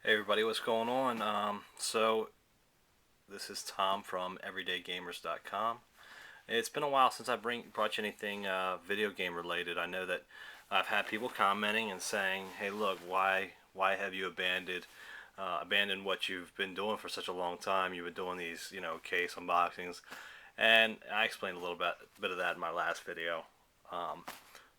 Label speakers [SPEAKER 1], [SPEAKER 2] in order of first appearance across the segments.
[SPEAKER 1] Hey everybody, what's going on? So this is Tom from EverydayGamers.com. It's been a while since I brought you anything video game related. I know that I've had people commenting and saying, "Hey, look, why have you abandoned what you've been doing for such a long time? You've been doing these, case unboxings," and I explained a little bit of that in my last video. Um,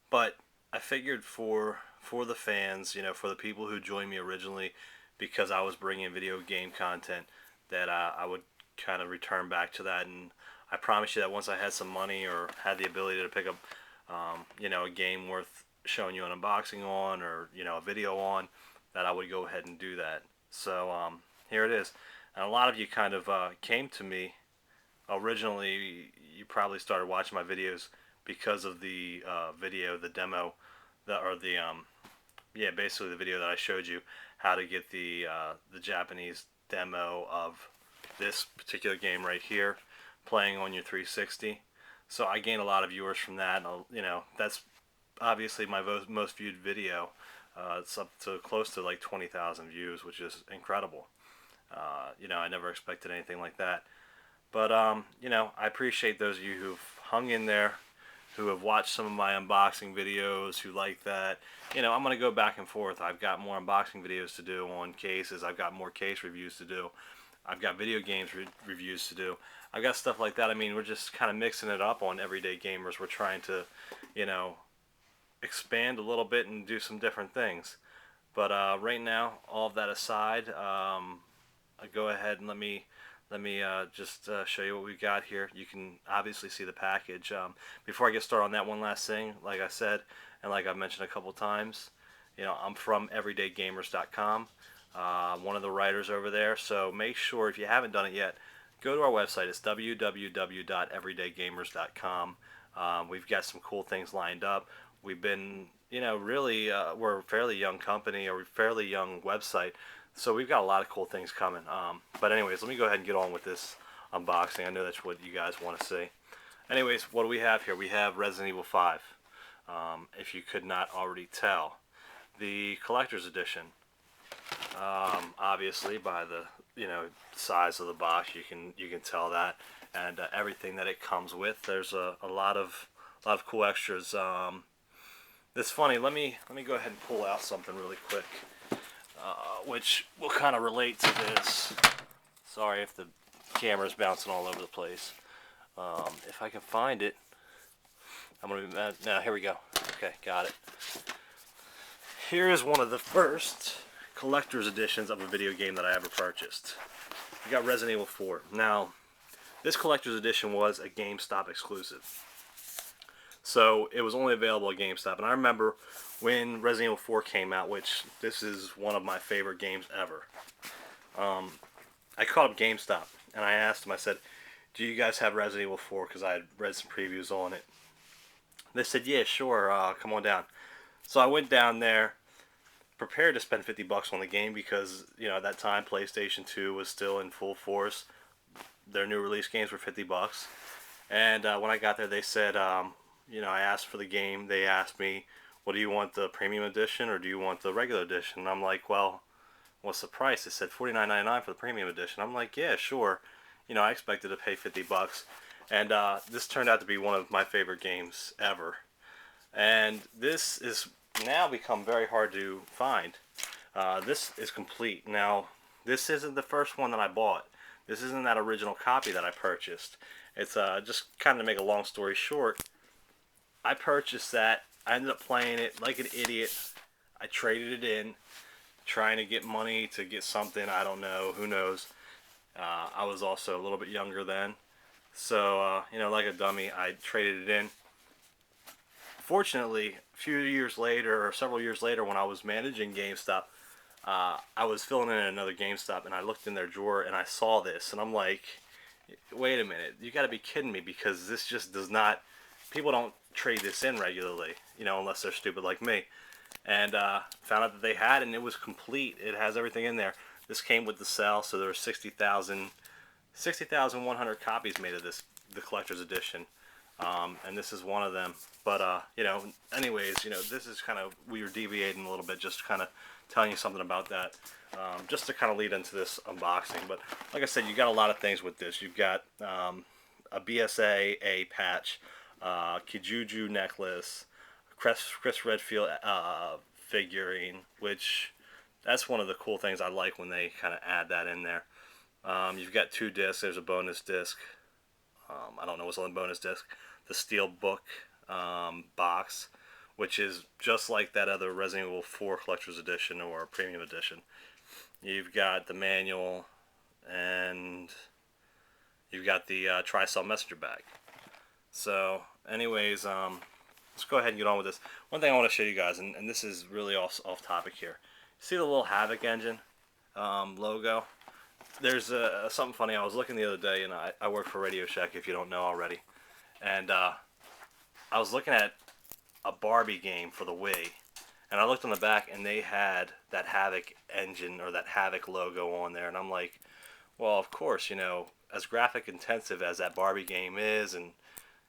[SPEAKER 1] but I figured for the fans, for the people who joined me originally, because I was bringing video game content, that I would kind of return back to that. And I promise you that once I had some money or had the ability to pick up, a game worth showing you an unboxing on, or a video on, that I would go ahead and do that. So here it is. And a lot of you kind of came to me originally. You probably started watching my videos because of the video, the demo, or the yeah, basically the video that I showed you how to get the Japanese demo of this particular game right here, playing on your 360. So I gained a lot of viewers from that. And, that's obviously my most viewed video. It's up to close to like 20,000 views, which is incredible. I never expected anything like that. But I appreciate those of you who've hung in there, who have watched some of my unboxing videos, who like that. I'm going to go back and forth. I've got more unboxing videos to do on cases. I've got more case reviews to do. I've got video games reviews to do. I've got stuff like that. I mean, we're just kind of mixing it up on Everyday Gamers. We're trying to, you know, expand a little bit and do some different things. But right now, all of that aside, I go ahead and let me just show you what we've got here. You can obviously see the package. Before I get started on that, one last thing, like I said, and like I've mentioned a couple times, I'm from EverydayGamers.com. One of the writers over there. So make sure, if you haven't done it yet, go to our website. It's www.everydaygamers.com. We've got some cool things lined up. We've been, really, we're a fairly young company, or a fairly young website, so we've got a lot of cool things coming. But anyways, let me go ahead and get on with this unboxing. I know that's what you guys want to see. Anyways, what do we have here? We have Resident Evil 5. If you could not already tell, the collector's edition. Obviously, by the size of the box, you can tell that, and everything that it comes with. There's a lot of cool extras. It's funny. Let me go ahead and pull out something really quick, which will kind of relate to this. Sorry if the camera's bouncing all over the place. If I can find it, I'm gonna be mad. Now here we go. Okay, got it. Here is one of the first collector's editions of a video game that I ever purchased. We got Resident Evil 4. Now, this collector's edition was a GameStop exclusive. So it was only available at GameStop. And I remember when Resident Evil 4 came out, which this is one of my favorite games ever. I called up GameStop and I asked them, I said, "Do you guys have Resident Evil 4?" Because I had read some previews on it. They said, "Yeah, sure, come on down." So I went down there, prepared to spend 50 bucks on the game because, at that time PlayStation 2 was still in full force. Their new release games were 50 bucks. And when I got there, they said, I asked for the game. They asked me, "What do you want, the premium edition or do you want the regular edition?" And I'm like, "Well, what's the price?" They said $49.99 for the premium edition. I'm like, "Yeah, sure." I expected to pay 50 bucks. And this turned out to be one of my favorite games ever. And this is now become very hard to find. This is complete. Now, this isn't the first one that I bought. This isn't that original copy that I purchased. It's just kind of to make a long story short, I purchased that. I ended up playing it like an idiot. I traded it in, trying to get money to get something. I don't know. Who knows? I was also a little bit younger then. So, like a dummy, I traded it in. Fortunately, a few years later, or several years later, when I was managing GameStop, I was filling in at another GameStop, and I looked in their drawer and I saw this, and I'm like, "Wait a minute, you got to be kidding me!" Because this just does not. People don't trade this in regularly, unless they're stupid like me. And found out that they had, and it was complete. It has everything in there. This came with the cell, so there were 60,100 copies made of this, the collector's edition. And this is one of them. But anyways, this is kind of, we were deviating a little bit, just kind of telling you something about that, just to kind of lead into this unboxing. But like I said, you got a lot of things with this. You've got a BSA A patch, Kijuju necklace, Chris Redfield figurine, which that's one of the cool things I like when they kind of add that in there. You've got 2 discs. There's a bonus disc. I don't know what's on the bonus disc. The Steel Book box, which is just like that other Resident Evil 4 Collector's Edition or Premium Edition. You've got the manual, and you've got the Tri-Cell Messenger bag. So, anyways, let's go ahead and get on with this. One thing I want to show you guys, and this is really off topic here. See the little Havoc engine logo? There's something funny. I was looking the other day, and I work for Radio Shack, if you don't know already. And I was looking at a Barbie game for the Wii. And I looked on the back, and they had that Havoc engine, or that Havoc logo on there. And I'm like, well, of course, you know, as graphic intensive as that Barbie game is, and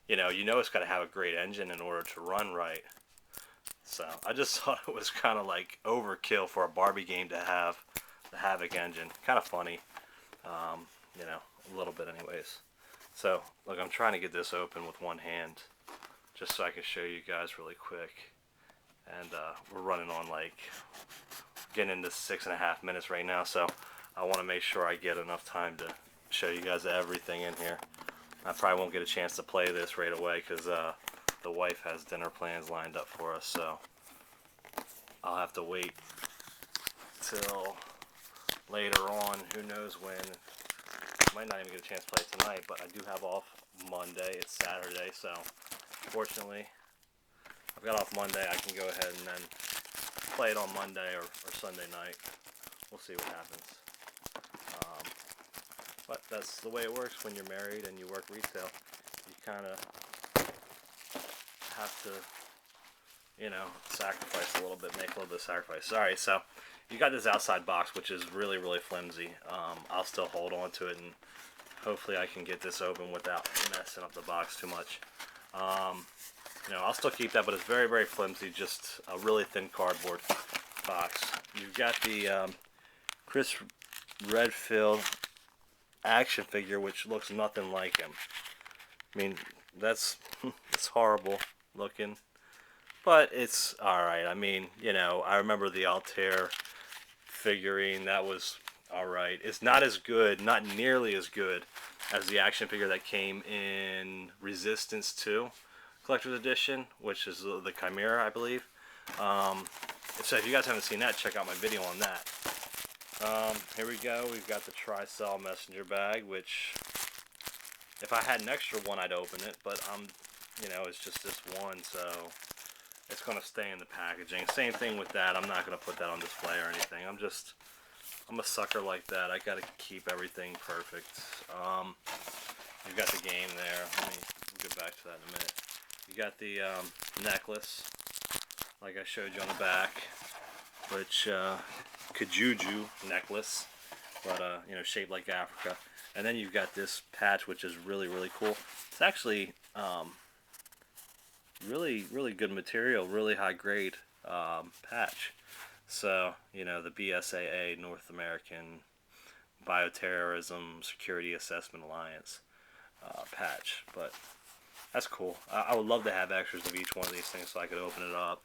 [SPEAKER 1] you know it's got to have a great engine in order to run right. So I just thought it was kind of like overkill for a Barbie game to have the Havoc engine. Kind of funny, you know, a little bit anyways. So look, I'm trying to get this open with one hand, just so I can show you guys really quick. And we're running on like getting into 6.5 minutes right now, so I want to make sure I get enough time to show you guys everything in here. I probably won't get a chance to play this right away because the wife has dinner plans lined up for us, so I'll have to wait till later on. Who knows when? Might not even get a chance to play tonight, but I do have off Monday. It's Saturday, so fortunately I've got off Monday. I can go ahead and then play it on Monday or Sunday night. We'll see what happens. But that's the way it works when you're married and you work retail. You kind of have to, you know, sacrifice a little bit, make a little bit of sacrifice. Alright, so you got this outside box, which is really, really flimsy. I'll still hold on to it, and hopefully I can get this open without messing up the box too much. You know, I'll still keep that, but it's very, very flimsy, just a really thin cardboard box. You've got the Chris Redfield action figure, which looks nothing like him. I mean, that's it's horrible looking, but it's alright. I mean, you know, I remember the Altair figurine. That was alright. It's not as good, not nearly as good as the action figure that came in Resistance 2 Collector's Edition, which is the Chimera, I believe. So if you guys haven't seen that, check out my video on that. Here we go. We've got the Tri-Cell Messenger bag, which if I had an extra one, I'd open it, but you know, it's just this one, so it's going to stay in the packaging. Same thing with that. I'm not going to put that on display or anything. I'm a sucker like that. I got to keep everything perfect. You've got the game there. Let me get back to that in a minute. You got the necklace, like I showed you on the back, which Kijuju necklace, but you know, shaped like Africa. And then you've got this patch, which is really, really cool. It's actually really, really good material, really high grade patch. So, you know, the BSAA, North American Bioterrorism Security Assessment Alliance patch. But that's cool. I would love to have extras of each one of these things so I could open it up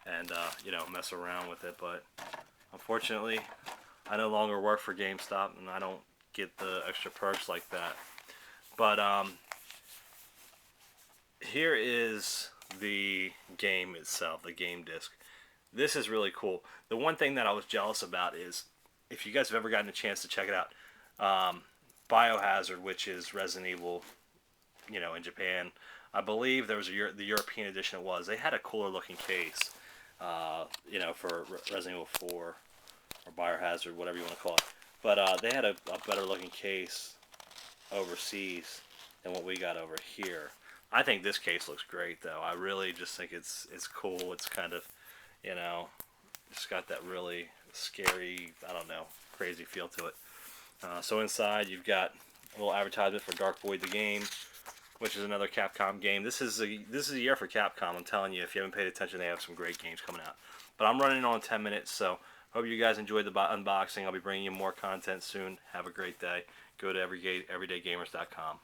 [SPEAKER 1] and you know, mess around with it. But unfortunately, I no longer work for GameStop, and I don't get the extra perks like that. But here is the game itself, the game disc. This is really cool. The one thing that I was jealous about is, if you guys have ever gotten a chance to check it out, Biohazard, which is Resident Evil, you know, in Japan. I believe there was the European edition. They had a cooler looking case, you know, for Resident Evil 4 or Biohazard, whatever you want to call it. But they had a better looking case overseas than what we got over here. I think this case looks great, though. I really just think it's cool. It's kind of, you know, it's got that really scary, I don't know, crazy feel to it. So inside you've got a little advertisement for Dark Void the game, which is another Capcom game. This is a year for Capcom. I'm telling you, if you haven't paid attention, they have some great games coming out. But I'm running on 10 minutes, so Hope you guys enjoyed the unboxing. I'll be bringing you more content soon. Have a great day. Go to everydaygamers.com.